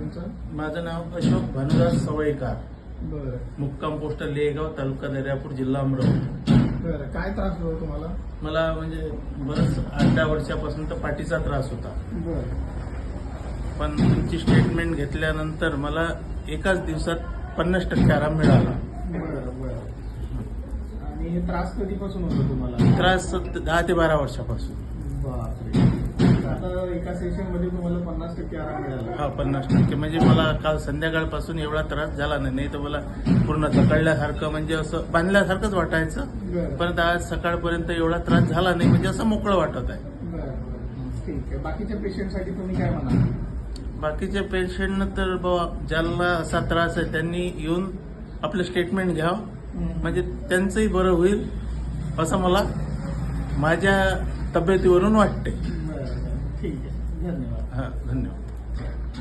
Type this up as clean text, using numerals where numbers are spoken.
तुमचं? माझं नाव अशोक भानुदास सवयकार, बरं मुक्काम पोस्ट लेगाव, तालुका दर्यापूर, जिल्हा अमरावती. बरं. काय त्रास होतो तुम्हाला? मला म्हणजे बरंच 8-10 वर्षापासून तर पाठीचा त्रास होता. बरं पण तुमची स्टेटमेंट घेतल्यानंतर मला एकाच दिवसात 50% आराम मिळाला. बरं बरं. आणि हे त्रास कधीपासून होतो तुम्हाला? त्रास 10 ते 12 वर्षापासून. बापरे. आता एका सेशन मध्ये तुम्हाला 50% आराम मिळाला? हा, 50%. म्हणजे मला काल संध्याकाळपासून एवढा त्रास झाला नाही तर मला पूर्ण थकळल्यासारखं, म्हणजे असं बांधल्यासारखंच वाटायचं. बरं पण आज सकाळपर्यंत एवढा त्रास झाला नाही, म्हणजे असं मोकळं वाटत आहे. बरं बरं. ठीक आहे. बाकीच्या पेशंटसाठी तुम्ही काय म्हणाल? बाकीच्या पेशंटनं तर ज्याला असा त्रास आहे त्यांनी येऊन आपलं स्टेटमेंट घ्यावं, म्हणजे त्यांचंही बरं होईल असं मला माझ्या तब्येतीवरून वाटते. बरं बरं. ठीक आहे. धन्यवाद. हा, धन्यवाद.